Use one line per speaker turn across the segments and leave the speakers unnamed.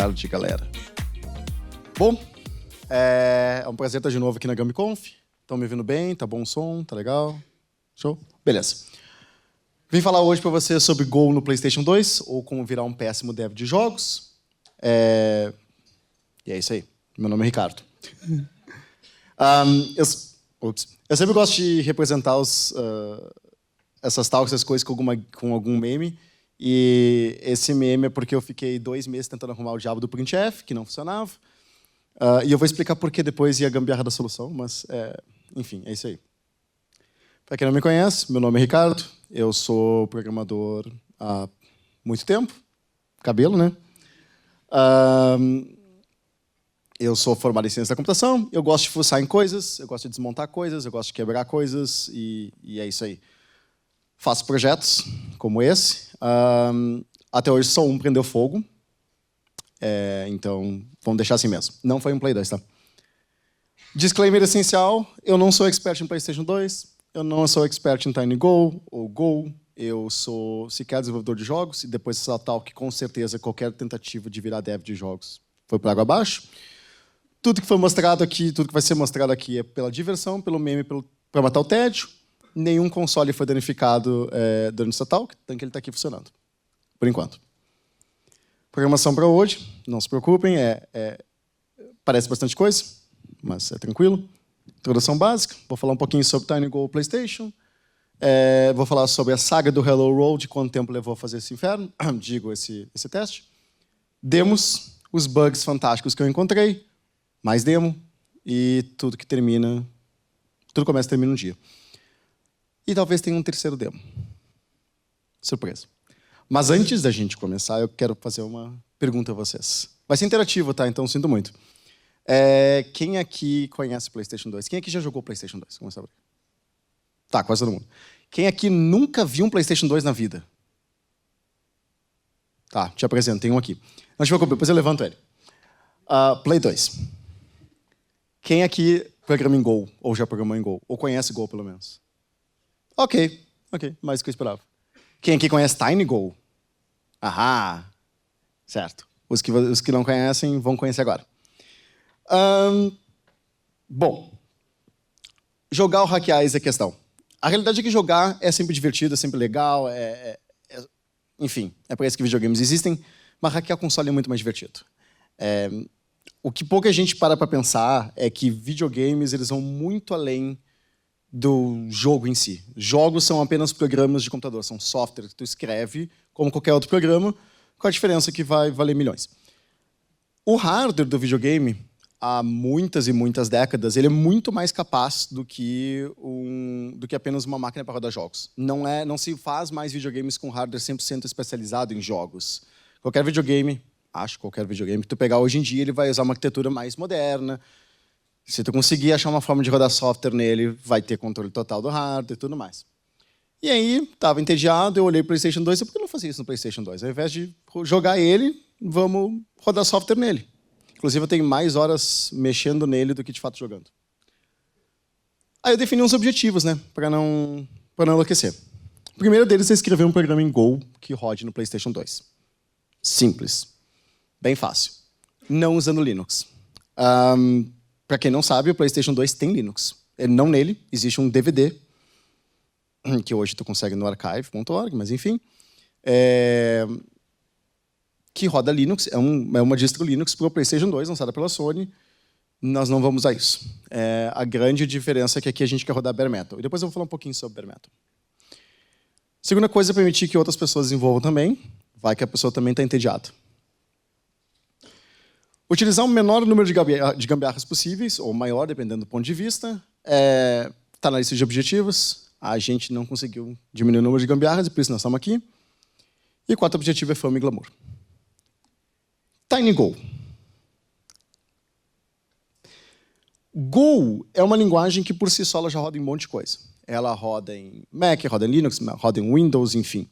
tarde, galera. Bom, é um prazer estar de novo aqui na GambiConf. Estão me ouvindo bem? Tá bom o som? Tá legal? Show? Beleza. Vim falar hoje para vocês sobre Go no PlayStation 2, ou como virar um péssimo dev de jogos. E é isso aí. Meu nome é Ricardo. Eu sempre gosto de representar essas talks, essas coisas com algum meme. E esse meme é porque eu fiquei 2 meses tentando arrumar o diabo do printf, que não funcionava. E eu vou explicar por que depois e a gambiarra da solução, mas, enfim, é isso aí. Para quem não me conhece, meu nome é Ricardo, eu sou programador há muito tempo, cabelo, né? Eu sou formado em ciência da computação, eu gosto de fuçar em coisas, eu gosto de desmontar coisas, eu gosto de quebrar coisas, e é isso aí. Faço projetos como esse. Até hoje só um prendeu fogo. Então, vamos deixar assim mesmo. Não foi um Play 2, tá? Disclaimer essencial, eu não sou expert em PlayStation 2, eu não sou expert em TinyGo ou Go, eu sou sequer desenvolvedor de jogos, e depois dessa talk, com certeza, qualquer tentativa de virar dev de jogos foi por água abaixo. Tudo que foi mostrado aqui, tudo que vai ser mostrado aqui é pela diversão, pelo meme, para matar o tédio. Nenhum console foi danificado durante essa talk, tanto que ele está aqui funcionando, por enquanto. Programação para hoje, não se preocupem, parece bastante coisa, mas é tranquilo. Introdução básica, vou falar um pouquinho sobre TinyGo PlayStation, vou falar sobre a saga do Hello World, quanto tempo levou a fazer esse inferno, digo, esse teste. Demos, os bugs fantásticos que eu encontrei, mais demo, e tudo começa e termina um dia. E talvez tenha um terceiro demo. Surpresa. Mas antes da gente começar, eu quero fazer uma pergunta a vocês. Vai ser interativo, tá? Então, sinto muito. Quem aqui conhece PlayStation 2? Quem aqui já jogou PlayStation 2? Vamos saber. Tá, quase todo mundo. Quem aqui nunca viu um PlayStation 2 na vida? Tá, te apresento, tem um aqui. Não te preocupe, depois eu levanto ele. Play 2. Quem aqui programa em Go, ou já programou em Go? Ou conhece Go, pelo menos? Ok, mais do que eu esperava. Quem aqui conhece TinyGo? Ahá, certo. Os que não conhecem vão conhecer agora. Bom, jogar ou hackear é a questão. A realidade é que jogar é sempre divertido, é sempre legal, enfim, é por isso que videogames existem, mas hackear console é muito mais divertido. O que pouca gente para pensar é que videogames eles vão muito além do jogo em si. Jogos são apenas programas de computador, são software que tu escreve, como qualquer outro programa, com a diferença que vai valer milhões. O hardware do videogame, há muitas e muitas décadas, ele é muito mais capaz do que apenas uma máquina para rodar jogos. Não se faz mais videogames com hardware 100% especializado em jogos. Qualquer videogame que tu pegar hoje em dia, ele vai usar uma arquitetura mais moderna. Se tu conseguir achar uma forma de rodar software nele, vai ter controle total do hardware e tudo mais. E aí, estava entediado, eu olhei para o PlayStation 2, por que eu não fazia isso no PlayStation 2? Ao invés de jogar ele, vamos rodar software nele. Inclusive, eu tenho mais horas mexendo nele do que, de fato, jogando. Aí eu defini uns objetivos, né, para não enlouquecer. O primeiro deles é escrever um programa em Go que rode no PlayStation 2. Simples. Bem fácil. Não usando Linux. Para quem não sabe, o PlayStation 2 tem Linux. Não nele, existe um DVD, que hoje tu consegue no archive.org, mas enfim, que roda Linux, é uma distro Linux para o PlayStation 2, lançada pela Sony. Nós não vamos usar isso. A grande diferença é que aqui a gente quer rodar Bare Metal. E depois eu vou falar um pouquinho sobre Bare Metal. Segunda coisa é permitir que outras pessoas desenvolvam também, vai que a pessoa também está entediada. Utilizar o menor número de gambiarras possíveis, ou maior, dependendo do ponto de vista. Está na lista de objetivos. A gente não conseguiu diminuir o número de gambiarras, e por isso nós estamos aqui. E o quarto objetivo é fama e glamour. TinyGo. Go é uma linguagem que, por si só, ela já roda em um monte de coisa. Ela roda em Mac, roda em Linux, roda em Windows, enfim.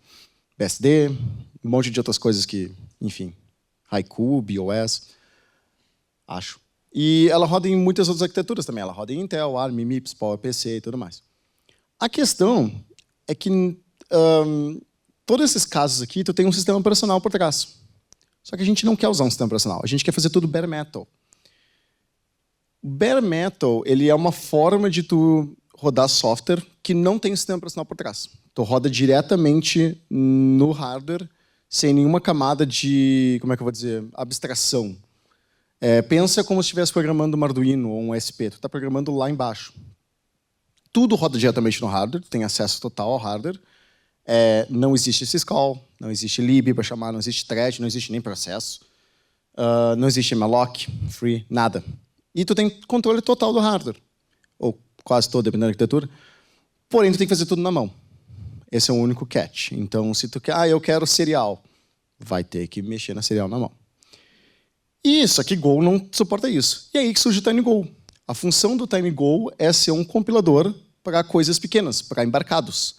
BSD, um monte de outras coisas que, enfim. Haiku, BOS... acho. E ela roda em muitas outras arquiteturas também. Ela roda em Intel, ARM, MIPS, PowerPC e tudo mais. A questão é que todos esses casos aqui, tu tem um sistema operacional por trás. Só que a gente não quer usar um sistema operacional, a gente quer fazer tudo bare metal. O bare metal, ele é uma forma de tu rodar software que não tem um sistema operacional por trás. Tu roda diretamente no hardware, sem nenhuma camada de, como é que eu vou dizer, abstração. Pensa como se estivesse programando um Arduino ou um SP. Tu está programando lá embaixo. Tudo roda diretamente no hardware, tu tem acesso total ao hardware. Não existe syscall, não existe lib para chamar, não existe thread, não existe nem processo. Não existe malloc, free, nada. E tu tem controle total do hardware. Ou quase todo, dependendo da arquitetura. Porém, tu tem que fazer tudo na mão. Esse é o único catch. Então, se tu quer, eu quero serial, vai ter que mexer na serial na mão. E isso aqui, Go não suporta isso. E aí que surge o TinyGo. A função do TinyGo é ser um compilador para coisas pequenas, para embarcados,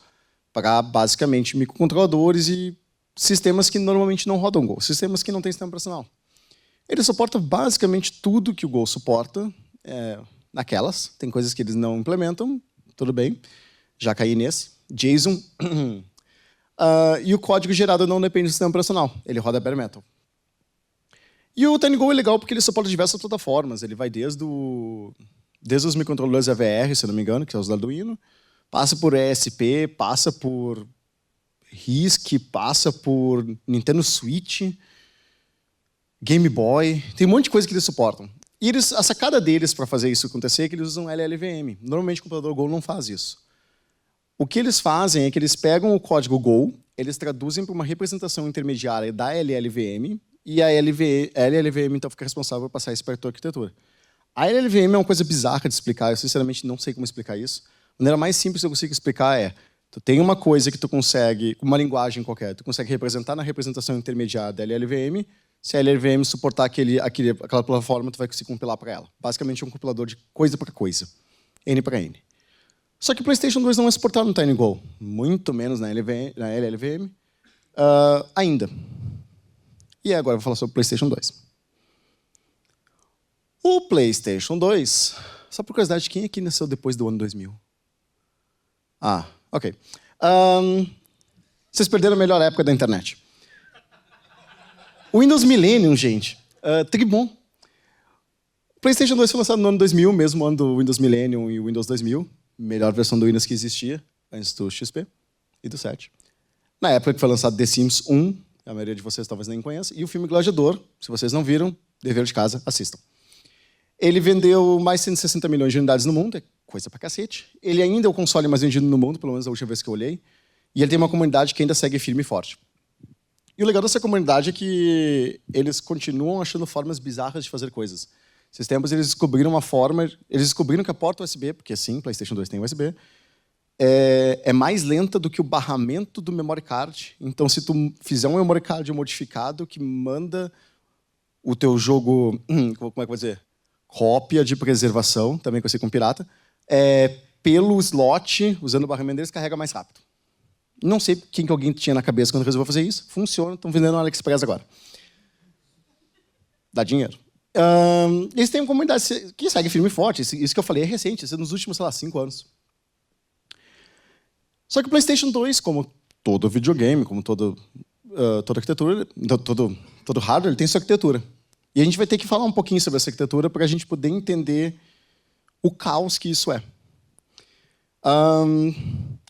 para basicamente microcontroladores e sistemas que normalmente não rodam Go, sistemas que não têm sistema operacional. Ele suporta basicamente tudo que o Go suporta, naquelas. Tem coisas que eles não implementam, tudo bem, já caí nesse. JSON. E o código gerado não depende do sistema operacional, ele roda bare metal. E o TinyGo é legal porque ele suporta diversas plataformas. Ele vai desde os microcontroladores AVR, se não me engano, que são os do Arduino, passa por ESP, passa por RISC, passa por Nintendo Switch, Game Boy. Tem um monte de coisa que eles suportam. E a sacada deles para fazer isso acontecer é que eles usam LLVM. Normalmente o computador Go não faz isso. O que eles fazem é que eles pegam o código Go, eles traduzem para uma representação intermediária da LLVM, e a LLVM, então, fica responsável por passar isso para a tua arquitetura. A LLVM é uma coisa bizarra de explicar, eu sinceramente não sei como explicar isso. A maneira mais simples que eu consigo explicar é, tu tem uma coisa que tu consegue, uma linguagem qualquer, tu consegue representar na representação intermediária da LLVM, se a LLVM suportar aquela plataforma, tu vai conseguir compilar para ela. Basicamente é um compilador de coisa para coisa, N para N. Só que o PlayStation 2 não é suportado no TinyGo, muito menos na LLVM, ainda. E agora eu vou falar sobre o PlayStation 2. O PlayStation 2, só por curiosidade, quem aqui nasceu depois do ano 2000? Ah, ok. Vocês perderam a melhor época da internet. O Windows Millennium, gente, tribom. O PlayStation 2 foi lançado no ano 2000, mesmo ano do Windows Millennium e o Windows 2000. Melhor versão do Windows que existia, antes do XP e do 7. Na época que foi lançado The Sims 1, a maioria de vocês talvez nem conheça, e o filme Gladiador, se vocês não viram, dever de casa, assistam. Ele vendeu mais de 160 milhões de unidades no mundo, é coisa pra cacete. Ele ainda é o console mais vendido no mundo, pelo menos a última vez que eu olhei, e ele tem uma comunidade que ainda segue firme e forte. E o legal dessa comunidade é que eles continuam achando formas bizarras de fazer coisas. Esses tempos eles descobriram uma forma, eles descobriram que a porta USB, porque sim, PlayStation 2 tem USB, é mais lenta do que o barramento do memory card. Então, se tu fizer um memory card modificado que manda o teu jogo, como é que eu vou dizer, cópia de preservação, também conhecido como pirata, pelo slot, usando o barramento deles, carrega mais rápido. Não sei quem que alguém tinha na cabeça quando resolveu fazer isso. Funciona, estão vendendo no AliExpress agora. Dá dinheiro. Eles têm uma comunidade que segue firme e forte. Isso que eu falei é recente, isso é nos últimos, sei lá, 5 anos. Só que o PlayStation 2, como todo videogame, como toda arquitetura, todo hardware, ele tem sua arquitetura. E a gente vai ter que falar um pouquinho sobre essa arquitetura para a gente poder entender o caos que isso é.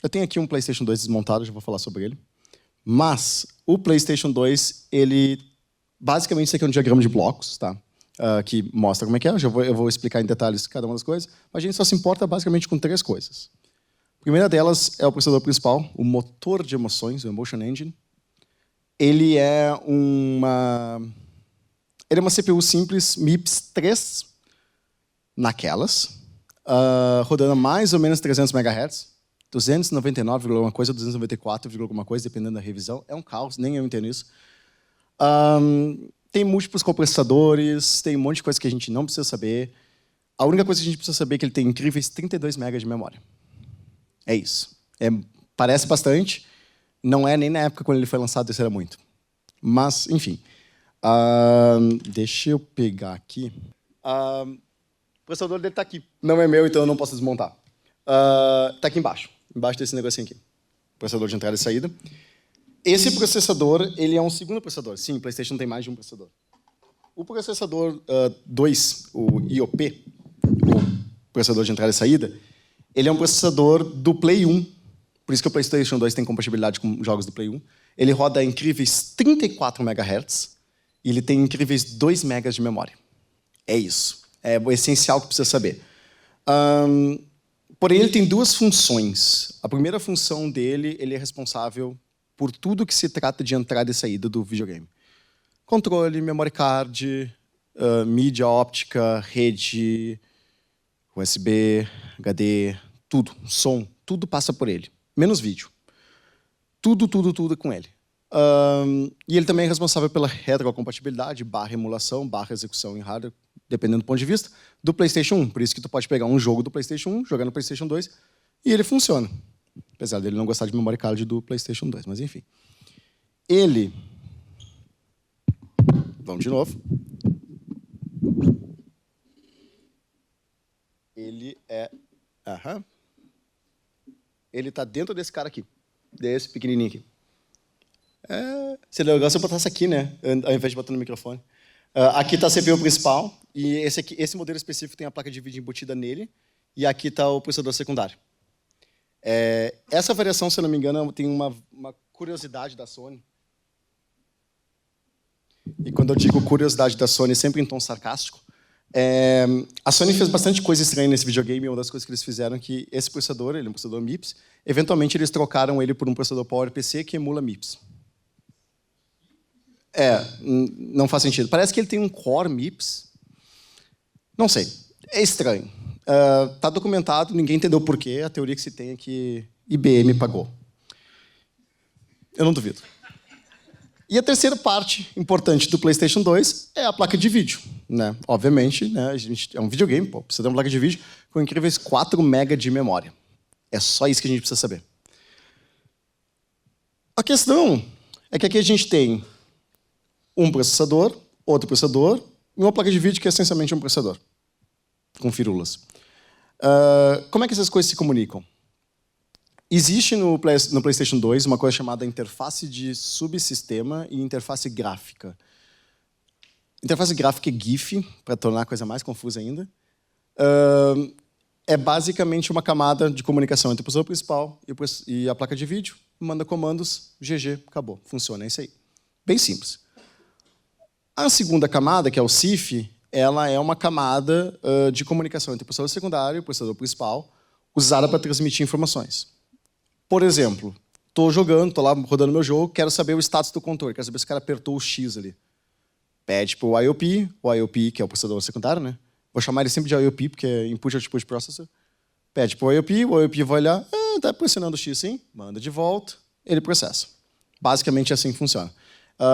Eu tenho aqui um PlayStation 2 desmontado, já vou falar sobre ele. Mas o PlayStation 2, ele basicamente isso aqui é um diagrama de blocos, tá? Que mostra como é que é. Eu vou explicar em detalhes cada uma das coisas. Mas a gente só se importa basicamente com 3 coisas. A primeira delas é o processador principal, o motor de emoções, o Emotion Engine. Ele é uma CPU simples MIPS 3 naquelas, rodando a mais ou menos 300 MHz, 299, alguma coisa, 294, alguma coisa, dependendo da revisão. É um caos, nem eu entendo isso. Tem múltiplos compressadores, tem um monte de coisa que a gente não precisa saber. A única coisa que a gente precisa saber é que ele tem incríveis 32 MB de memória. É isso. Parece bastante. Não é nem na época quando ele foi lançado, isso era muito. Mas, enfim. Deixa eu pegar aqui. O processador dele está aqui. Não é meu, então eu não posso desmontar. Está aqui embaixo. Embaixo desse negocinho aqui. Processador de entrada e saída. Esse processador, ele é um segundo processador. Sim, o PlayStation tem mais de um processador. O processador 2, o IOP, o processador de entrada e saída, ele é um processador do Play 1. Por isso que o PlayStation 2 tem compatibilidade com jogos do Play 1. Ele roda a incríveis 34 MHz e ele tem incríveis 2 MB de memória. É isso. É o essencial que precisa saber. Porém, ele tem duas funções. A primeira função dele, ele é responsável por tudo que se trata de entrada e saída do videogame. Controle, memory card, mídia óptica, rede, USB, HD, tudo, som, tudo passa por ele. Menos vídeo. Tudo com ele. E ele também é responsável pela retrocompatibilidade, /emulação, /execução em hardware, dependendo do ponto de vista, do PlayStation 1. Por isso que tu pode pegar um jogo do PlayStation 1, jogar no PlayStation 2, e ele funciona. Apesar dele não gostar de memory card do PlayStation 2, mas enfim. Ele... Vamos de novo. Ele é... Ele está dentro desse cara aqui. Desse pequenininho aqui. Seria legal se eu botasse aqui, né? Ao invés de botar no microfone. Aqui está a CPU principal. E esse modelo específico tem a placa de vídeo embutida nele. E aqui está o processador secundário. Essa variação, se eu não me engano, tem uma curiosidade da Sony. E quando eu digo curiosidade da Sony, sempre em tom sarcástico, a Sony fez bastante coisa estranha nesse videogame. Uma das coisas que eles fizeram é que esse processador, ele é um processador MIPS, eventualmente eles trocaram ele por um processador PowerPC que emula MIPS. Não faz sentido. Parece que ele tem um Core MIPS. Não sei. É estranho. Está documentado, ninguém entendeu por quê. A teoria que se tem é que IBM pagou. Eu não duvido. E a terceira parte importante do PlayStation 2 é a placa de vídeo. Né? Obviamente, né, a gente é um videogame, precisa de uma placa de vídeo com incríveis 4 MB de memória. É só isso que a gente precisa saber. A questão é que aqui a gente tem um processador, outro processador, e uma placa de vídeo que é essencialmente um processador, com firulas. Como é que essas coisas se comunicam? Existe no PlayStation 2 uma coisa chamada interface de subsistema e interface gráfica. Interface gráfica é GIF, para tornar a coisa mais confusa ainda. É basicamente uma camada de comunicação entre o processador principal e a placa de vídeo. Manda comandos, GG, acabou. Funciona, é isso aí. Bem simples. A segunda camada, que é o CIF, ela é uma camada de comunicação entre o processador secundário e o processador principal, usada para transmitir informações. Por exemplo, estou jogando, estou lá rodando meu jogo, quero saber o status do controle, quero saber se o cara apertou o X ali. Pede para o IOP, que é o processador secundário, né? Vou chamar ele sempre de IOP, porque é Input Output Processor. Pede para o IOP vai olhar, está pressionando o X sim, manda de volta, ele processa. Basicamente assim funciona.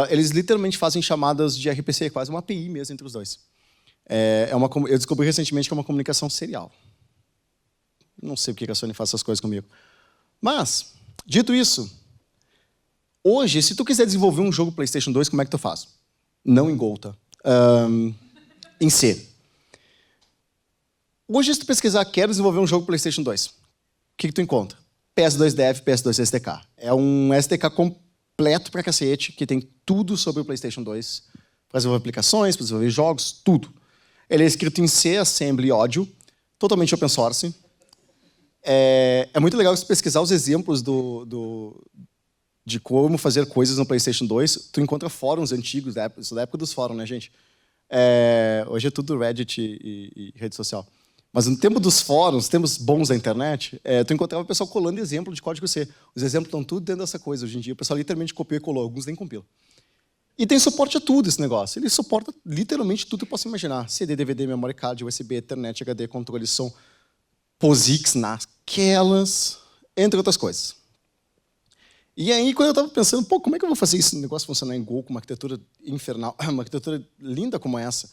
Eles literalmente fazem chamadas de RPC, quase uma API mesmo entre os dois. Eu descobri recentemente que é uma comunicação serial. Não sei porque a Sony faz essas coisas comigo. Mas, dito isso, hoje, se tu quiser desenvolver um jogo PlayStation 2, como é que tu faz? Não em Go, tá? Em C. Hoje, se tu pesquisar, quero desenvolver um jogo PlayStation 2, o que tu encontra? PS2 Dev, PS2 SDK. É um SDK completo pra cacete, que tem tudo sobre o PlayStation 2, para desenvolver aplicações, para desenvolver jogos, tudo. Ele é escrito em C, Assembly e Audio, totalmente open source. É muito legal você pesquisar os exemplos de como fazer coisas no PlayStation 2. Tu encontra fóruns antigos, da época dos fóruns, né, gente? Hoje é tudo Reddit e rede social. Mas no tempo dos fóruns, tempos bons da internet, tu encontrava o pessoal colando exemplo de código C. Os exemplos estão tudo dentro dessa coisa hoje em dia. O pessoal literalmente copiou e colou, alguns nem compilam. E tem suporte a tudo esse negócio. Ele suporta literalmente tudo que eu posso imaginar. CD, DVD, memory card, USB, Ethernet, HD, controle de som, POSIX naquelas, entre outras coisas. E aí, quando eu estava pensando, como é que eu vou fazer esse negócio funcionar em Go com uma arquitetura infernal, uma arquitetura linda como essa,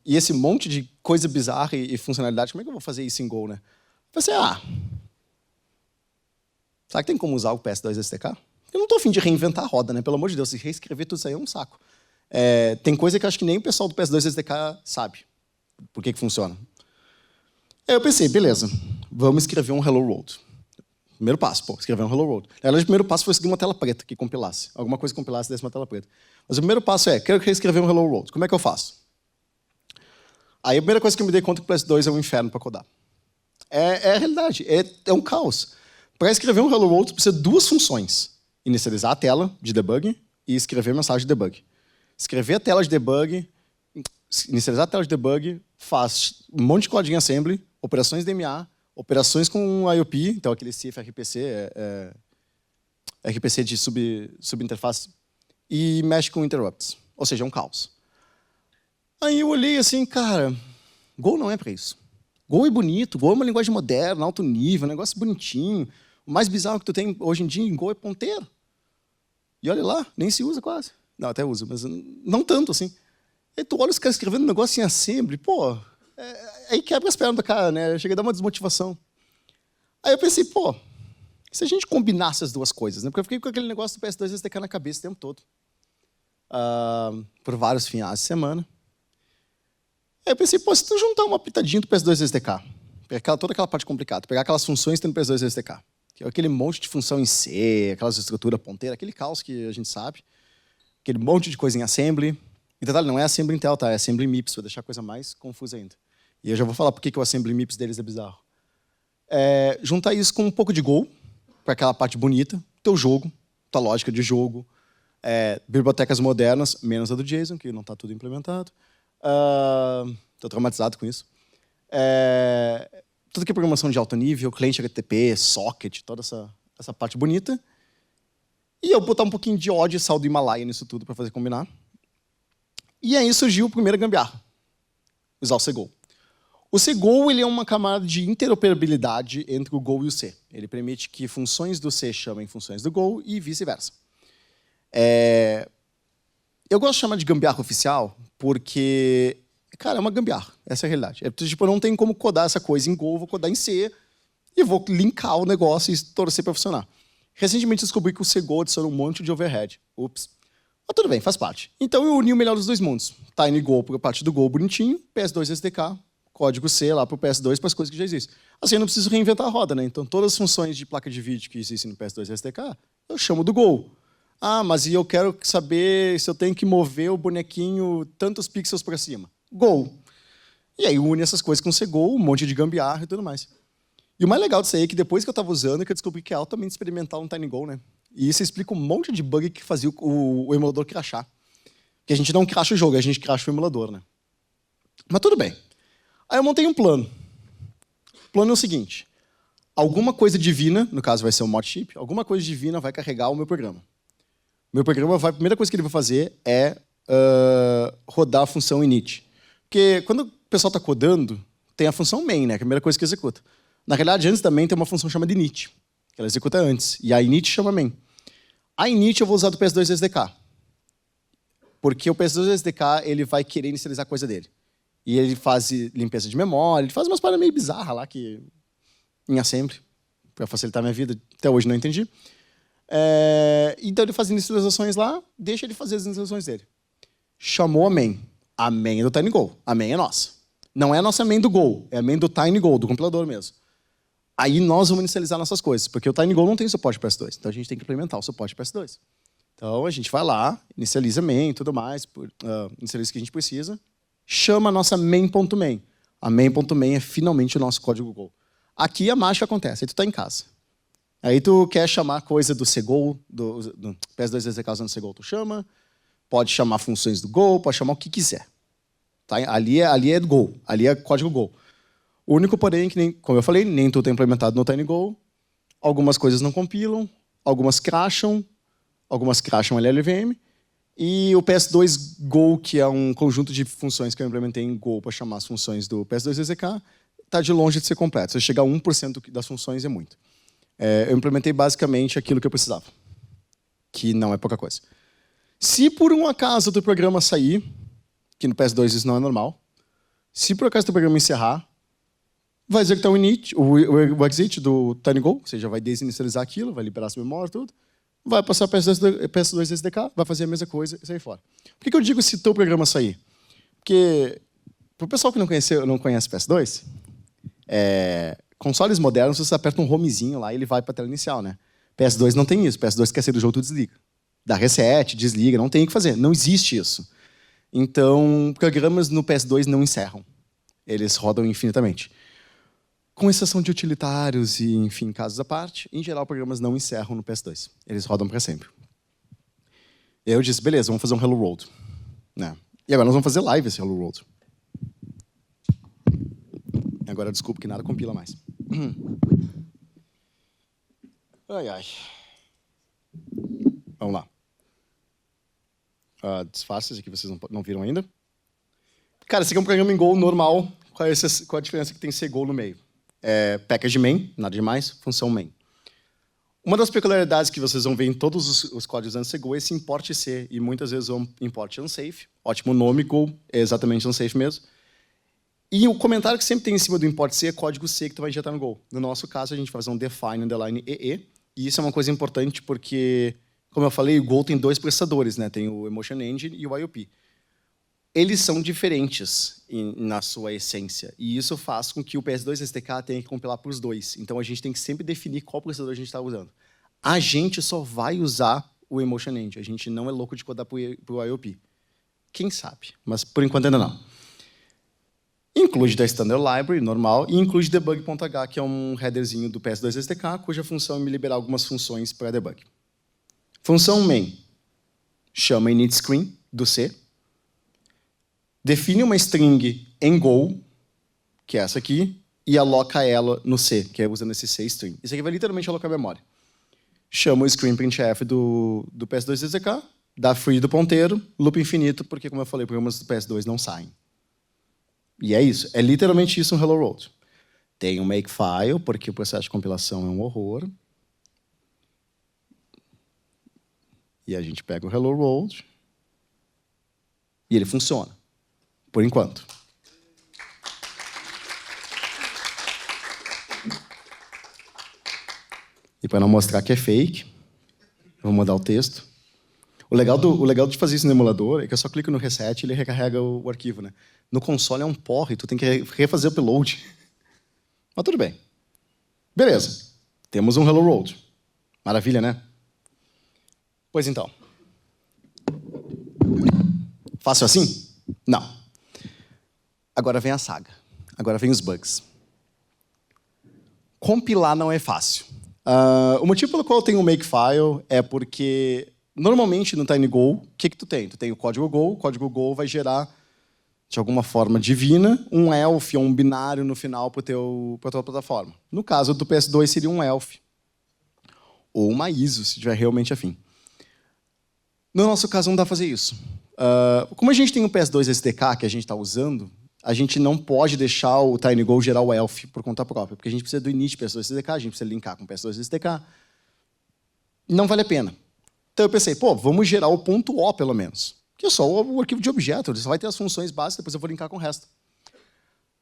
e esse monte de coisa bizarra e funcionalidade, como é que eu vou fazer isso em Go, né? Eu pensei, será que tem como usar o PS2 SDK? Eu não estou a fim de reinventar a roda, né? Pelo amor de Deus, se reescrever tudo isso aí é um saco. Tem coisa que eu acho que nem o pessoal do PS2 SDK sabe por que funciona. Aí eu pensei, beleza, vamos escrever um Hello World. Primeiro passo, pô, escrever um Hello World. Na verdade, o primeiro passo foi seguir uma tela preta que compilasse. Alguma coisa que compilasse desse uma tela preta. Mas o primeiro passo é, quero reescrever um Hello World. Como é que eu faço? Aí a primeira coisa que eu me dei conta é que o PS2 é um inferno para codar. É a realidade, é um caos. Para escrever um Hello World, você precisa de duas funções. Inicializar a tela de debug e escrever mensagem de debug. Escrever a tela de debug, inicializar a tela de debug, faz um monte de código em assembly, operações DMA, operações com IOP, então aquele CIF RPC, RPC de subinterface, e mexe com interrupts. Ou seja, é um caos. Aí eu olhei assim, cara, Go não é para isso. Go é bonito, Go é uma linguagem moderna, alto nível, um negócio bonitinho. O mais bizarro que tu tem hoje em dia em Go é ponteiro. E olha lá, nem se usa quase. Não, até usa, mas não tanto assim. Aí tu olha os caras escrevendo um negócio em assembly, pô, aí quebra as pernas do cara, né? Chega a dar uma desmotivação. Aí eu pensei, pô, e se a gente combinasse as duas coisas, né? Porque eu fiquei com aquele negócio do PS2 SDK na cabeça o tempo todo. Por vários finais de semana. Aí eu pensei, pô, se tu juntar uma pitadinha do PS2 SDK, pegar toda aquela parte complicada, pegar aquelas funções que tem no PS2 SDK, que é aquele monte de função em C, aquelas estruturas ponteiras, aquele caos que a gente sabe, aquele monte de coisa em assembly. E detalhe, não é assembly Intel, tá? É assembly MIPS, vou deixar a coisa mais confusa ainda. E eu já vou falar por que o assembly MIPS deles é bizarro. Juntar isso com um pouco de Go, para aquela parte bonita, teu jogo, tua lógica de jogo, bibliotecas modernas, menos a do JSON, que não está tudo implementado. Estou traumatizado com isso. Tudo que é programação de alto nível, cliente HTTP, socket, toda essa parte bonita. E eu botar um pouquinho de ódio e sal do Himalaia nisso tudo para fazer combinar. E aí surgiu a primeira gambiarra, usar o CGO. O CGO ele é uma camada de interoperabilidade entre o Go e o C. Ele permite que funções do C chamem funções do Go e vice-versa. Eu gosto de chamar de gambiarra oficial porque, cara, é uma gambiarra. Essa é a realidade. Tipo, eu não tenho como codar essa coisa em Go, eu vou codar em C e vou linkar o negócio e torcer para funcionar. Recentemente descobri que o CGO adiciona um monte de overhead. Ups. Mas tudo bem, faz parte. Então eu uni o melhor dos dois mundos. TinyGo para a parte do Go bonitinho, PS2 SDK, código C lá para o PS2 para as coisas que já existem. Assim eu não preciso reinventar a roda, né? Então todas as funções de placa de vídeo que existem no PS2 SDK, eu chamo do Go. Ah, mas e eu quero saber se eu tenho que mover o bonequinho tantos pixels para cima. Go. E aí une essas coisas com o CGO, um monte de gambiarra e tudo mais. E o mais legal disso aí é que depois que eu estava usando, é que eu descobri que é altamente experimental no TinyGo, né? E isso explica um monte de bug que fazia o emulador crashar. Porque a gente não crasha o jogo, a gente crasha o emulador, né? Mas tudo bem. Aí eu montei um plano. O plano é o seguinte. Alguma coisa divina, no caso vai ser um mod chip, alguma coisa divina vai carregar o meu programa. O meu programa, a primeira coisa que ele vai fazer é rodar a função init. Porque quando o pessoal está codando, tem a função main, né? Que é a primeira coisa que executa. Na realidade, antes também tem uma função chamada init, que ela executa antes. E a init chama main. A init eu vou usar do PS2 SDK. Porque o PS2 SDK ele vai querer inicializar a coisa dele. E ele faz limpeza de memória, ele faz umas paradas meio bizarras lá, que em assembly, para facilitar a minha vida. Até hoje não entendi. Então ele faz inicializações lá, deixa ele fazer as inicializações dele. Chamou a main. A main é do TinyGo. A main é nossa. Não é a nossa main do Go, é a main do TinyGo, do compilador mesmo. Aí nós vamos inicializar nossas coisas, porque o TinyGo não tem suporte para PS2, então a gente tem que implementar o suporte para PS2. Então a gente vai lá, inicializa main e tudo mais, inicializa o que a gente precisa, chama a nossa main.main. A main.main é finalmente o nosso código Go. Aqui a mágica acontece, aí tu está em casa. Aí tu quer chamar coisa do CGO, do PS2 SDK usando CGO, tu chama, pode chamar funções do Go, pode chamar o que quiser. Tá? Ali é do Go, ali é código Go. O único porém que, como eu falei, nem tudo é implementado no TinyGo. Algumas coisas não compilam, algumas crasham LLVM. E o PS2 Go, que é um conjunto de funções que eu implementei em Go para chamar as funções do PS2 SDK, está de longe de ser completo. Se eu chegar a 1% das funções é muito. Eu implementei basicamente aquilo que eu precisava, que não é pouca coisa. Se por um acaso do programa sair, que no PS2 isso não é normal, se por acaso do programa encerrar, vai executar o init, o exit do TinyGo, ou seja, vai desinicializar aquilo, vai liberar essa memória, tudo, vai passar para PS2 SDK, vai fazer a mesma coisa e sair fora. Por que eu digo se o teu programa sair? Porque, para o pessoal que não conhece PS2, consoles modernos, você aperta um homezinho lá e ele vai para a tela inicial, né? PS2 não tem isso. PS2 quer sair do jogo, tu desliga. Dá reset, desliga, não tem o que fazer. Não existe isso. Então, programas no PS2 não encerram. Eles rodam infinitamente. Com exceção de utilitários e, enfim, casos à parte, em geral, programas não encerram no PS2. Eles rodam para sempre. E aí eu disse, beleza, vamos fazer um Hello World. Né? E agora nós vamos fazer live esse Hello World. E agora desculpa que nada compila mais. Ai, ai. Vamos lá. Disfarces aqui, vocês não viram ainda. Cara, esse aqui é um programa em Go normal. Qual a diferença que tem CGO no meio? Package main, nada demais, função main. Uma das peculiaridades que vocês vão ver em todos os códigos da CGO é esse import C, e muitas vezes o import unsafe. Ótimo nome, Go, é exatamente unsafe mesmo. E o comentário que sempre tem em cima do import C é código C que tu vai injetar no Go. No nosso caso, a gente vai fazer um define underline EE, e isso é uma coisa importante porque, como eu falei, o Go tem dois processadores, né? Tem o Emotion Engine e o IOP. Eles são diferentes na sua essência, e isso faz com que o PS2 SDK tenha que compilar para os dois. Então, a gente tem que sempre definir qual processador a gente está usando. A gente só vai usar o Emotion Engine, a gente não é louco de codar para o IOP. Quem sabe? Mas, por enquanto, ainda não. Include da Standard Library, normal, e include debug.h, que é um headerzinho do PS2 SDK, cuja função é me liberar algumas funções para debug. Função main chama initScreen, do C, define uma string em Go, que é essa aqui, e aloca ela no C, que é usando esse C string. Isso aqui vai literalmente alocar a memória. Chama o screen printf do PS2 SDK, dá free do ponteiro, loop infinito, porque, como eu falei, programas do PS2 não saem. E é isso. É literalmente isso um Hello World. Tem um makefile, porque o processo de compilação é um horror. E a gente pega o Hello World e ele funciona. Por enquanto. E para não mostrar que é fake, vou mudar o texto. O legal de fazer isso no emulador é que eu só clico no reset e ele recarrega o arquivo, né? No console é um porre, tu tem que refazer o upload. Mas tudo bem. Beleza. Temos um Hello World. Maravilha, né? Pois então. Fácil assim? Não. Agora vem a saga. Agora vem os bugs. Compilar não é fácil. O motivo pelo qual eu tenho um makefile é porque, normalmente, no TinyGo, o que tu tem? Tu tem o código Go vai gerar, de alguma forma divina, um ELF ou um binário no final para a tua plataforma. No caso do PS2, seria um ELF. Ou uma ISO, se tiver realmente afim. No nosso caso, não dá para fazer isso. Como a gente tem um PS2 SDK que a gente está usando, a gente não pode deixar o TinyGo gerar o ELF por conta própria, porque a gente precisa do init PS2 SDK, a gente precisa linkar com o PS2 SDK. Não vale a pena. Então eu pensei, vamos gerar o .o pelo menos. Que é só o arquivo de objeto, ele só vai ter as funções básicas, depois eu vou linkar com o resto.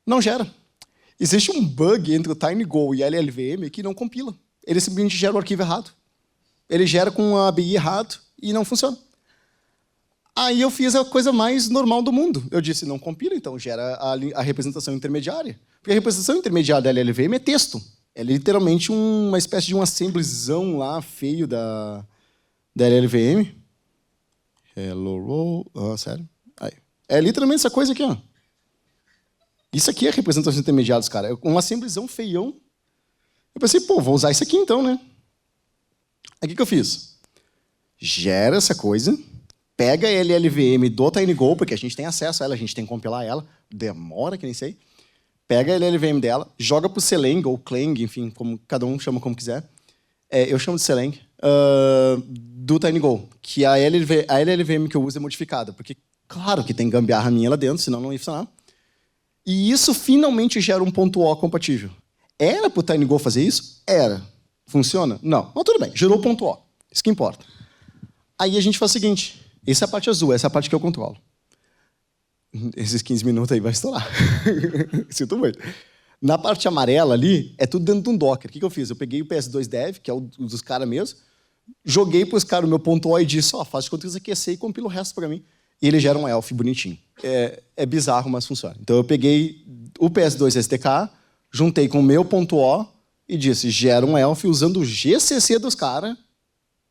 Não gera. Existe um bug entre o TinyGo e a LLVM que não compila. Ele simplesmente gera o arquivo errado. Ele gera com a ABI errado e não funciona. Aí eu fiz a coisa mais normal do mundo. Eu disse, não compila, então gera a representação intermediária. Porque a representação intermediária da LLVM é texto. É literalmente uma espécie de um assemblyzão lá feio da LLVM. Hello World. Sério? Aí. É literalmente essa coisa aqui, ó. Isso aqui é a representação intermediária dos caras. É um assemblyzão feião. Eu pensei, vou usar isso aqui então, né? Aí o que eu fiz? Gera essa coisa, pega a LLVM do TinyGo, porque a gente tem acesso a ela, a gente tem que compilar ela, demora que nem sei. Pega a LLVM dela, joga pro Clang ou Clang, enfim, como cada um chama como quiser. Eu chamo de Clang, do TinyGo, que a LLVM que eu uso é modificada, porque claro que tem gambiarra minha lá dentro, senão não ia funcionar. E isso finalmente gera um .o compatível. Era pro TinyGo fazer isso? Era. Funciona? Não. Mas tudo bem, gerou .o. Isso que importa. Aí a gente faz o seguinte, essa é a parte azul, essa é a parte que eu controlo. Esses 15 minutos aí vai estourar. Sinto muito. Na parte amarela ali, é tudo dentro de um Docker. O que eu fiz? Eu peguei o PS2 Dev, que é o dos caras mesmo, joguei para os caras o meu .o e disse, faz de conta que isso aqui é C e compila o resto para mim. E ele gera um ELF bonitinho. É bizarro, mas funciona. Então eu peguei o PS2 SDK, juntei com o meu ponto .o e disse, gera um elf usando o GCC dos caras.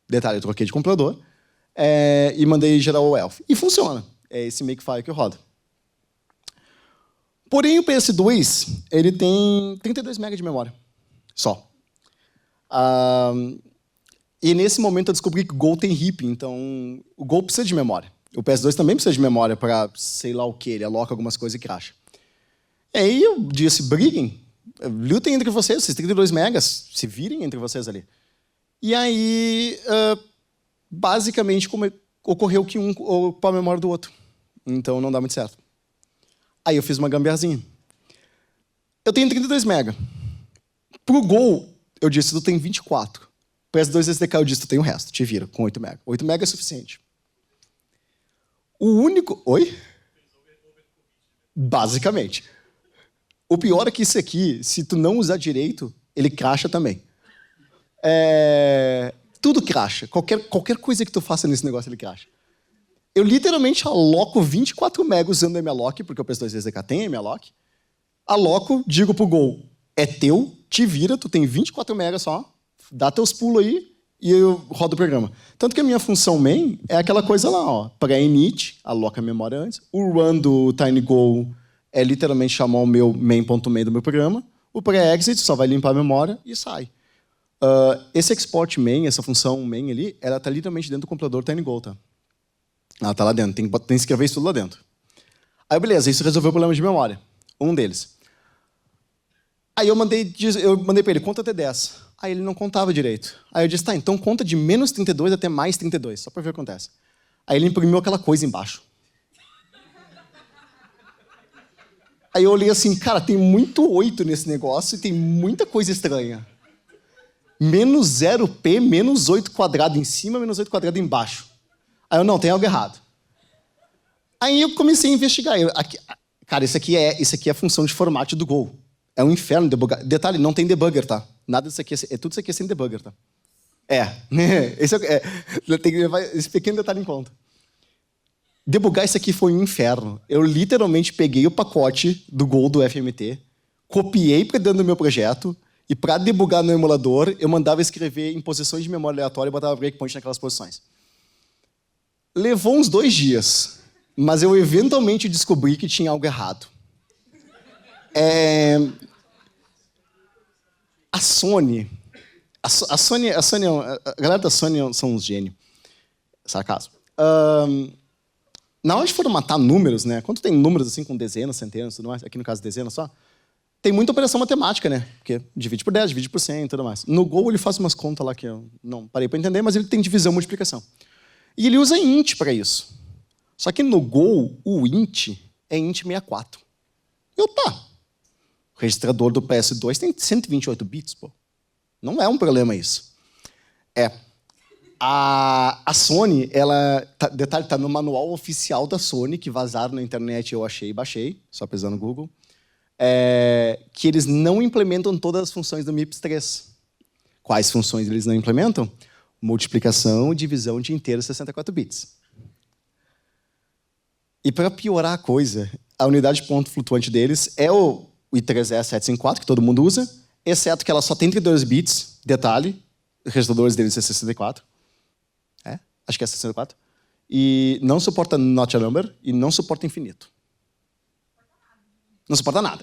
Detalhe, eu troquei de compilador. E mandei gerar o elf. E funciona. É esse Makefile que roda. Porém, o PS2, ele tem 32 MB de memória. Só. E nesse momento eu descobri que o Go tem heap, então o Go precisa de memória. O PS2 também precisa de memória para sei lá o que, ele aloca algumas coisas e cracha. E aí eu disse, briguem, lutem entre vocês, esses 32 megas, se virem entre vocês ali. E aí, basicamente, ocorreu que um ocupou a memória do outro. Então não dá muito certo. Aí eu fiz uma gambiarzinha. Eu tenho 32 mega. Pro Go, eu disse, tu tem 24. PS2 SDK, eu disse, tu tem o resto, te vira, com 8 mega. 8 mega é suficiente. O único... Oi? Basicamente. O pior é que isso aqui, se tu não usar direito, ele cracha também. Tudo cracha. Qualquer coisa que tu faça nesse negócio, ele cracha. Eu literalmente aloco 24 MB usando MLOC, porque o PS2 SDK tem MLOC. Aloco, digo pro Go, é teu, te vira, tu tem 24 MB só, dá teus pulos aí e eu rodo o programa. Tanto que a minha função main é aquela coisa lá, ó, pré-init, aloca a memória antes. O run do TinyGo é literalmente chamar o meu main.main do meu programa. O pré-exit só vai limpar a memória e sai. Esse export main, essa função main ali, ela tá literalmente dentro do compilador TinyGo, tá? Ela tá lá dentro, tem que escrever isso tudo lá dentro. Aí, beleza, isso resolveu o problema de memória. Um deles. Aí eu mandei para ele, conta até 10. Aí ele não contava direito. Aí eu disse, tá, então conta de menos 32 até mais 32, só para ver o que acontece. Aí ele imprimiu aquela coisa embaixo. Aí eu olhei assim, cara, tem muito 8 nesse negócio e tem muita coisa estranha. Menos 0p, menos 8 quadrado em cima, menos 8 quadrado embaixo. Aí eu, não, tem algo errado. Aí eu comecei a investigar. Cara, isso aqui é a função de formato do Go. É um inferno debugar. Detalhe, não tem debugger, tá? Nada disso aqui, tudo isso aqui é sem debugger, tá? Tem que levar esse pequeno detalhe em conta. Debugar isso aqui foi um inferno. Eu literalmente peguei o pacote do Go do FMT, copiei para dentro do meu projeto, e para debugar no emulador, eu mandava escrever em posições de memória aleatória e botava breakpoint naquelas posições. Levou uns 2 dias, mas eu eventualmente descobri que tinha algo errado. A Sony, a galera da Sony são uns gênios. Sarcasmo. Na hora de formatar números, né? Quando tem números assim com dezenas, centenas, tudo mais, aqui no caso dezenas só, tem muita operação matemática, né? Porque divide por 10, divide por 100 e tudo mais. No Go ele faz umas contas lá que eu não parei para entender, mas ele tem divisão e multiplicação. E ele usa int para isso. Só que no Go, o int é int 64. Tá. O registrador do PS2 tem 128 bits, pô. Não é um problema isso. A Sony, detalhe, tá no manual oficial da Sony, que vazaram na internet, eu achei e baixei, só pesando no Google, que eles não implementam todas as funções do MIPS 3. Quais funções eles não implementam? Multiplicação e divisão de inteiros 64 bits. E para piorar a coisa, a unidade de ponto flutuante deles é o I3E754, que todo mundo usa, exceto que ela só tem 32 bits, detalhe, os registradores deles é 64. Acho que é 64. E não suporta not a number e não suporta infinito. Não suporta nada.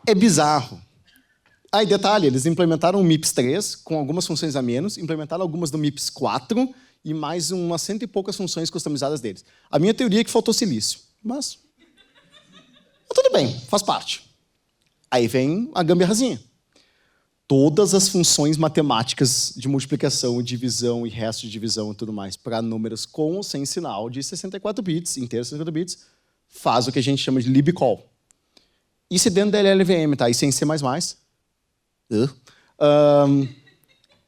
É bizarro. Aí, detalhe, eles implementaram o MIPS 3 com algumas funções a menos, implementaram algumas do MIPS 4 e mais umas 100 e poucas funções customizadas deles. A minha teoria é que faltou silício, mas tudo bem, faz parte. Aí vem a gambiarrazinha. Todas as funções matemáticas de multiplicação, divisão e resto de divisão e tudo mais para números com ou sem sinal de 64 bits, inteiros 64 bits, faz o que a gente chama de libcall. Isso é dentro da LLVM, tá? Isso é em C++.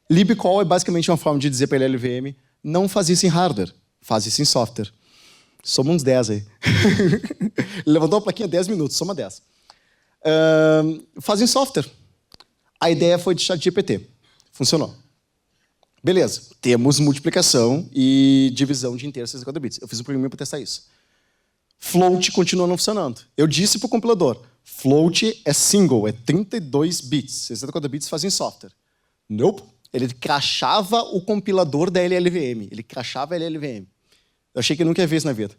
Libcall é basicamente uma forma de dizer para a LLVM, não faz isso em hardware, faz isso em software. Soma uns 10 aí. Levantou a plaquinha 10 minutos, soma 10. Faz em software. A ideia foi de ChatGPT. Funcionou. Beleza, temos multiplicação e divisão de inteiros 64 bits. Eu fiz um programa para testar isso. Float continua não funcionando. Eu disse para o compilador, Float é single, é 32 bits. 64 bits fazem software. Nope. Ele crashava o compilador da LLVM. Ele crashava a LLVM. Eu achei que nunca ia ver isso na vida.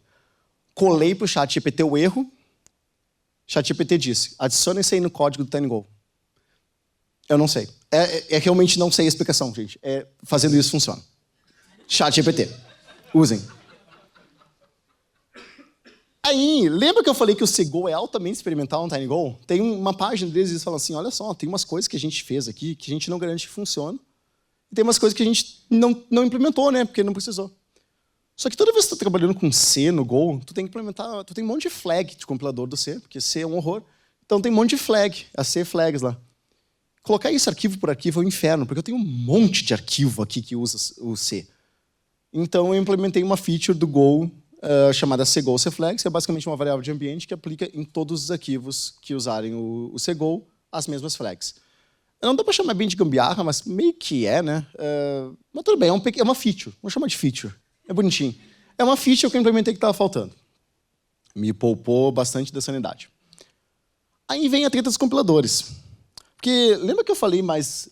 Colei pro ChatGPT o erro. ChatGPT disse, adiciona isso aí no código do TinyGo. Eu não sei. Realmente não sei a explicação, gente. Fazendo isso funciona. ChatGPT. Usem. Aí, lembra que eu falei que o Segou é altamente experimental no TinyGo? Tem uma página deles e eles falam assim, olha só, tem umas coisas que a gente fez aqui que a gente não garante que funciona. E tem umas coisas que a gente não implementou, né? Porque não precisou. Só que toda vez que você está trabalhando com C no Go, tu tem que implementar, tu tem um monte de flag de compilador do C, porque C é um horror. Então tem um monte de flag, as C flags lá. Colocar isso arquivo por arquivo é um inferno, porque eu tenho um monte de arquivo aqui que usa o C. Então eu implementei uma feature do Go chamada cgo cflags, que é basicamente uma variável de ambiente que aplica em todos os arquivos que usarem o cgo as mesmas flags. Não dá para chamar bem de gambiarra, mas meio que é, né? Mas tudo bem, é uma feature. Vamos chamar de feature. É bonitinho. É uma feature que eu implementei que estava faltando. Me poupou bastante da sanidade. Aí vem a treta dos compiladores. Porque lembra que eu falei mais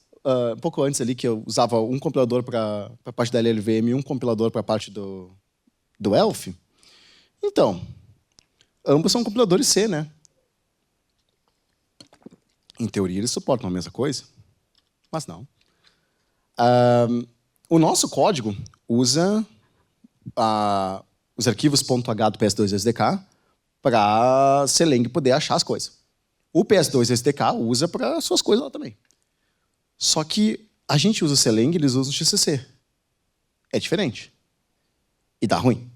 um pouco antes ali que eu usava um compilador para a parte da LLVM e um compilador para a parte do ELF? Então, ambos são compiladores C, né? Em teoria, eles suportam a mesma coisa, mas não. O nosso código usa os arquivos .h do PS2 SDK para Seleng poder achar as coisas. O PS2 SDK usa para suas coisas lá também. Só que a gente usa o Seleng, eles usam o XCC. É diferente. E dá ruim.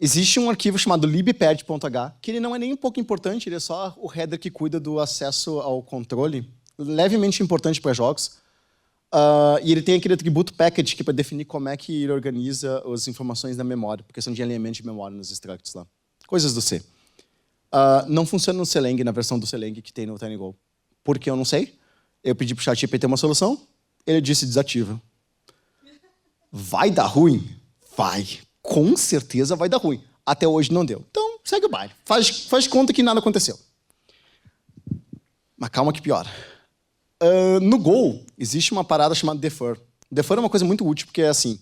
Existe um arquivo chamado libpad.h, que ele não é nem um pouco importante, ele é só o header que cuida do acesso ao controle, levemente importante para jogos. E ele tem aquele atributo package que é para definir como é que ele organiza as informações da memória, porque são de alinhamento de memória nos structs lá. Coisas do C. Não funciona no Seleng, na versão do Seleng que tem no TinyGo. Por que eu não sei? Eu pedi para o ChatGPT uma solução, ele disse desativa. Vai dar ruim? Vai. Com certeza vai dar ruim. Até hoje não deu. Então, segue o baile. Faz conta que nada aconteceu. Mas calma que piora. No Go, existe uma parada chamada defer. Defer é uma coisa muito útil, porque é assim.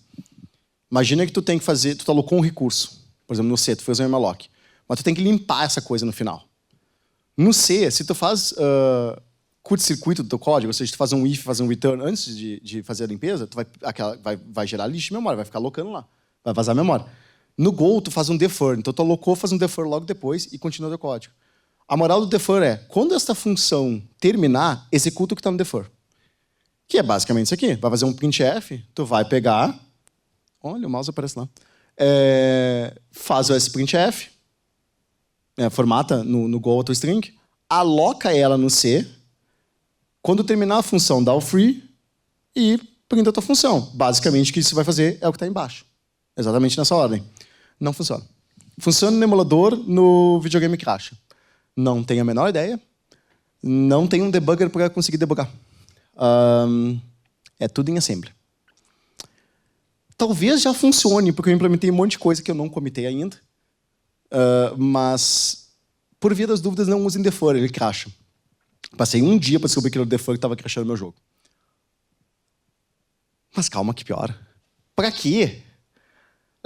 Imagina que tu tem que fazer, tu alocou um recurso. Por exemplo, no C, tu fez um malloc. Mas tu tem que limpar essa coisa no final. No C, se tu faz curto-circuito do teu código, ou seja, tu faz um if, faz um return antes de fazer a limpeza, tu vai gerar lixo de memória, vai ficar alocando lá. Vai vazar a memória. No Go, tu faz um defer. Então, tu alocou, faz um defer logo depois e continua o teu código. A moral do defer é, quando esta função terminar, executa o que está no defer. Que é basicamente isso aqui. Vai fazer um printf, tu vai pegar... Olha, o mouse aparece lá. Faz esse printf, formata no Go a tua string, aloca ela no C, quando terminar a função, dá o free e printa a tua função. Basicamente, o que isso vai fazer é o que está embaixo. Exatamente nessa ordem. Não funciona. Funciona no emulador, no videogame cracha. Não tenho a menor ideia. Não tem um debugger para conseguir debugar. É tudo em assembly. Talvez já funcione, porque eu implementei um monte de coisa que eu não comitei ainda. Mas, por via das dúvidas, não usem defer, ele cracha. Passei um dia para descobrir que era o defer que estava crashando meu jogo. Mas calma que piora. Para quê?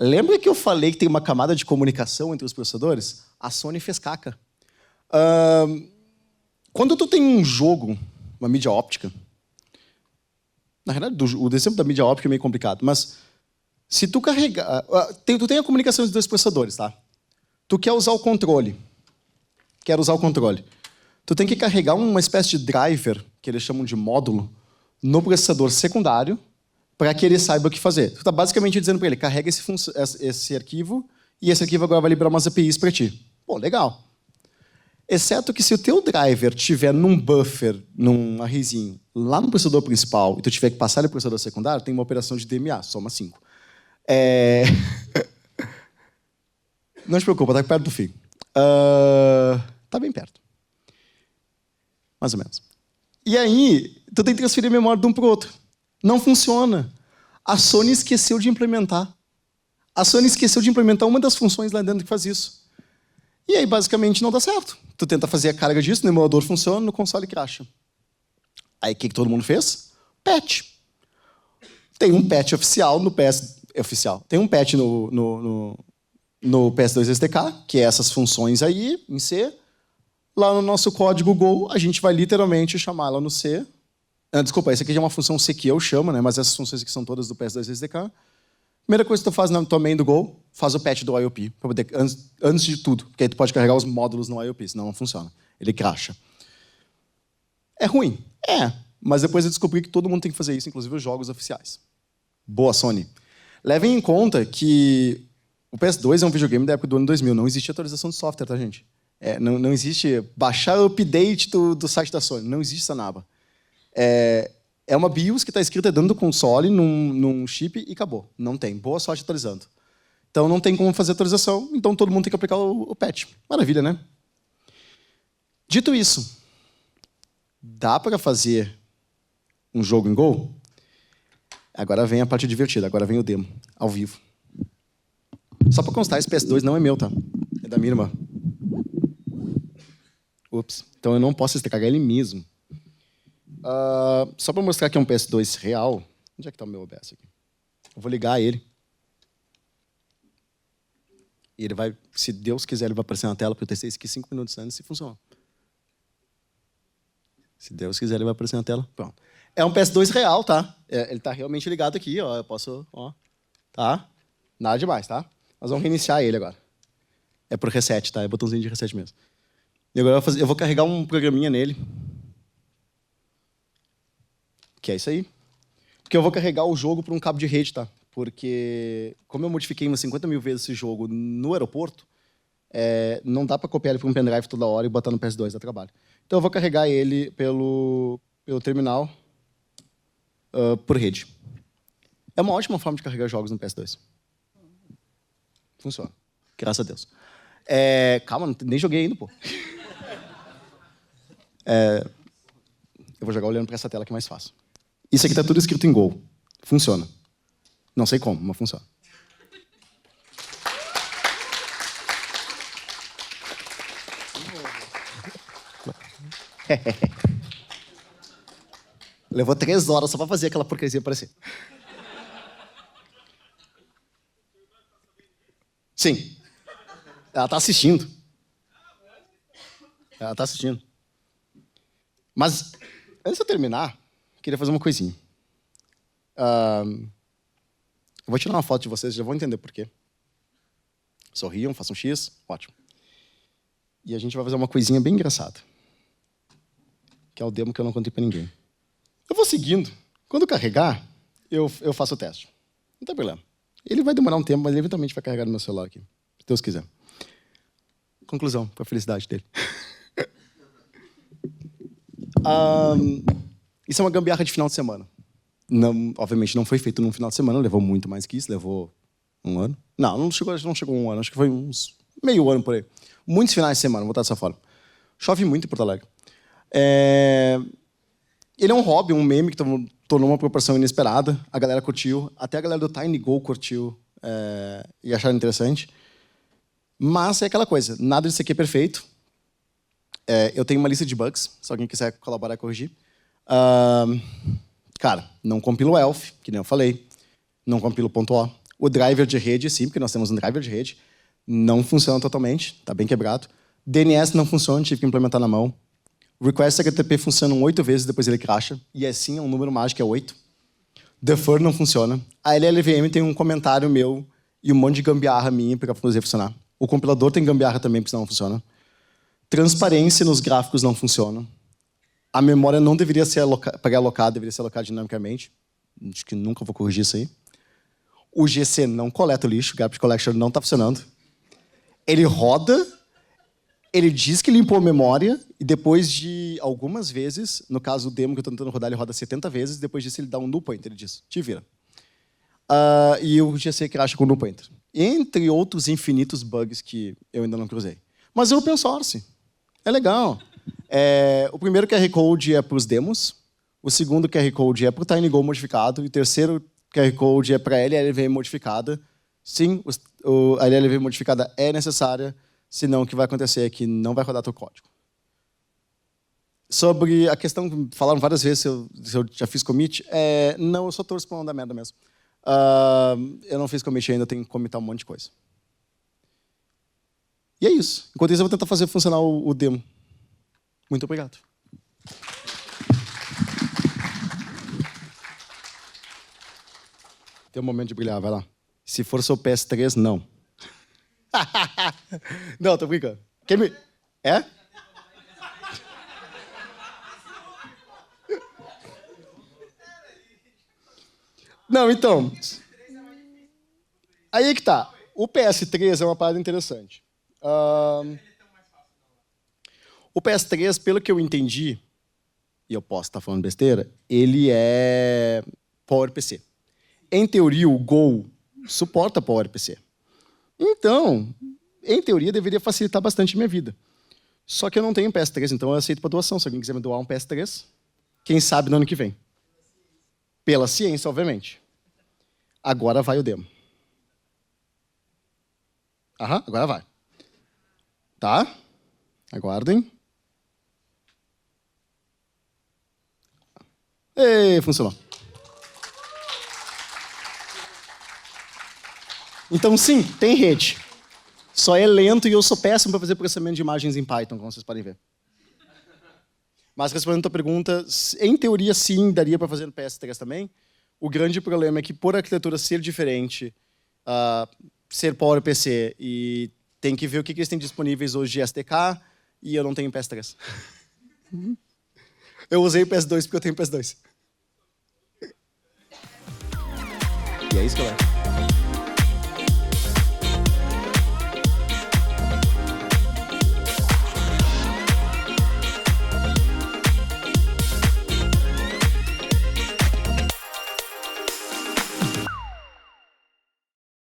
Lembra que eu falei que tem uma camada de comunicação entre os processadores? A Sony fez caca. Quando tu tem um jogo, uma mídia óptica, na realidade, o exemplo da mídia óptica é meio complicado, mas se tu carregar... tu tem a comunicação entre os dois processadores, tá? Tu quer usar o controle. Tu tem que carregar uma espécie de driver, que eles chamam de módulo, no processador secundário, para que ele saiba o que fazer. Tu está basicamente dizendo para ele, carrega esse arquivo, e esse arquivo agora vai liberar umas APIs para ti. Pô, legal. Exceto que se o teu driver estiver num buffer, num arrayzinho, lá no processador principal, e tu tiver que passar ele para o processador secundário, tem uma operação de DMA, soma 5. Não te preocupa, tá perto do fim. Tá bem perto. Mais ou menos. E aí, tu tem que transferir a memória de um para o outro. Não funciona. A Sony esqueceu de implementar. A Sony esqueceu de implementar uma das funções lá dentro que faz isso. E aí, basicamente, não dá certo. Tu tenta fazer a carga disso, no emulador funciona, no console cracha. Aí, o que todo mundo fez? Patch. Tem um patch oficial no PS... Oficial. Tem um patch no PS2 SDK, que é essas funções aí, em C. Lá no nosso código Go, a gente vai literalmente chamar ela no C. Desculpa, essa aqui já é uma função C que eu chamo, né? Mas essas funções aqui são todas do PS2 SDK. Primeira coisa que tu faz na tua main do Go, faz o patch do IOP, pra poder, antes de tudo. Porque aí tu pode carregar os módulos no IOP, senão não funciona. Ele cracha. É ruim? É. Mas depois eu descobri que todo mundo tem que fazer isso, inclusive os jogos oficiais. Boa, Sony. Levem em conta que o PS2 é um videogame da época do ano 2000. Não existe atualização de software, tá, gente? Não existe baixar o update do site da Sony. Não existe essa naba. É uma BIOS que está escrita dentro do console, num chip, e acabou. Não tem. Boa sorte atualizando. Então não tem como fazer atualização, então todo mundo tem que aplicar o patch. Maravilha, né? Dito isso, dá para fazer um jogo em Go? Agora vem a parte divertida, agora vem o demo, ao vivo. Só para constar, esse PS2 não é meu, tá? É da minha irmã. Ups. Então eu não posso estragar ele mesmo. Só para mostrar que é um PS2 real. Onde é que está o meu OBS aqui? Eu vou ligar ele. E ele vai, se Deus quiser, ele vai aparecer na tela, porque eu testei isso aqui 5 minutos antes e funcionou. Se Deus quiser, ele vai aparecer na tela. Pronto. É um PS2 real, tá? Ele está realmente ligado aqui, ó. Eu posso, ó. Tá? Nada demais, tá? Nós vamos reiniciar ele agora. É por reset, tá? É botãozinho de reset mesmo. E agora eu vou carregar um programinha nele. Que é isso aí. Porque eu vou carregar o jogo por um cabo de rede, tá? Porque, como eu modifiquei umas 50 mil vezes esse jogo no aeroporto, não dá para copiar ele para um pendrive toda hora e botar no PS2, dá trabalho. Então eu vou carregar ele pelo terminal por rede. É uma ótima forma de carregar jogos no PS2. Funciona. Graças a Deus. Calma, nem joguei ainda, pô. Eu vou jogar olhando para essa tela que é mais fácil. Isso aqui está tudo escrito em Go. Funciona. Não sei como, mas funciona. Levou 3 horas só para fazer aquela porcaria aparecer. Sim. Ela está assistindo. Ela está assistindo. Mas, antes de eu terminar, eu queria fazer uma coisinha. Eu vou tirar uma foto de vocês, já vão entender por quê. Sorriam, façam um X, ótimo. E a gente vai fazer uma coisinha bem engraçada. Que é o demo que eu não contei para ninguém. Eu vou seguindo. Quando carregar, eu faço o teste. Não tem problema. Ele vai demorar um tempo, mas ele eventualmente vai carregar no meu celular aqui. Se Deus quiser. Conclusão, para a felicidade dele. Isso é uma gambiarra de final de semana. Não, obviamente não foi feito num final de semana, levou muito mais que isso, levou 1 ano. Não chegou 1 ano, acho que foi uns meio ano por aí. Muitos finais de semana, vou botar dessa forma. Chove muito em Porto Alegre. Ele é um hobby, um meme que tornou uma proporção inesperada. A galera curtiu, até a galera do TinyGo curtiu e acharam interessante. Mas é aquela coisa, nada disso aqui é perfeito. Eu tenho uma lista de bugs, se alguém quiser colaborar e corrigir. Cara, não compila o ELF, que nem eu falei. Não compila o .o. O driver de rede, sim, porque nós temos um driver de rede. Não funciona totalmente, está bem quebrado. DNS não funciona, tive que implementar na mão. Request HTTP funciona 8 vezes, depois ele cracha. E assim, é um número mágico, é 8. Defer não funciona. A LLVM tem um comentário meu e um monte de gambiarra minha para fazer funcionar. O compilador tem gambiarra também, porque senão não funciona. Transparência nos gráficos não funciona. A memória não deveria ser pré-alocada, deveria ser alocada dinamicamente. Acho que nunca vou corrigir isso aí. O GC não coleta o lixo, o Garbage Collection não está funcionando. Ele roda, ele diz que limpou a memória, e depois de algumas vezes, no caso o demo que eu estou tentando rodar, ele roda 70 vezes, depois disso ele dá um null pointer, ele diz, te vira. E o GC cracha com null pointer. Entre outros infinitos bugs que eu ainda não cruzei. Mas é open source. É legal. O primeiro QR Code é para os demos, o segundo QR Code é para o TinyGo modificado, e o terceiro QR Code é para a LLVM modificada. Sim, a LLVM modificada é necessária. senão o que vai acontecer é que não vai rodar teu código. Sobre a questão, falaram várias vezes se eu já fiz commit. Não, eu só torço para não dar merda mesmo. Eu não fiz commit ainda, tenho que commitar um monte de coisa. E é isso. Enquanto isso, eu vou tentar fazer funcionar o demo. Muito obrigado. Tem um momento de brilhar, vai lá. Se for seu PS3, não. Não, tô brincando. Quem me... É? Não, então... Aí é que tá. O PS3 é uma parada interessante. O PS3, pelo que eu entendi, e eu posso estar falando besteira, ele é PowerPC. Em teoria, o Go suporta PowerPC. Então, em teoria, deveria facilitar bastante a minha vida. Só que eu não tenho PS3, então eu aceito para doação. Se alguém quiser me doar um PS3, quem sabe no ano que vem. Pela ciência, obviamente. Agora vai o demo. Aham, agora vai. Tá? Aguardem. Ei, funcionou. Então, sim, tem rede. Só é lento e eu sou péssimo para fazer processamento de imagens em Python, como vocês podem ver. Mas respondendo a tua pergunta, em teoria, sim, daria para fazer no PS3 também. O grande problema é que, por arquitetura ser diferente, ser PowerPC, e tem que ver o que eles têm disponíveis hoje de SDK, e eu não tenho PS3. Eu usei o PS2 porque eu tenho PS2. E é isso, galera.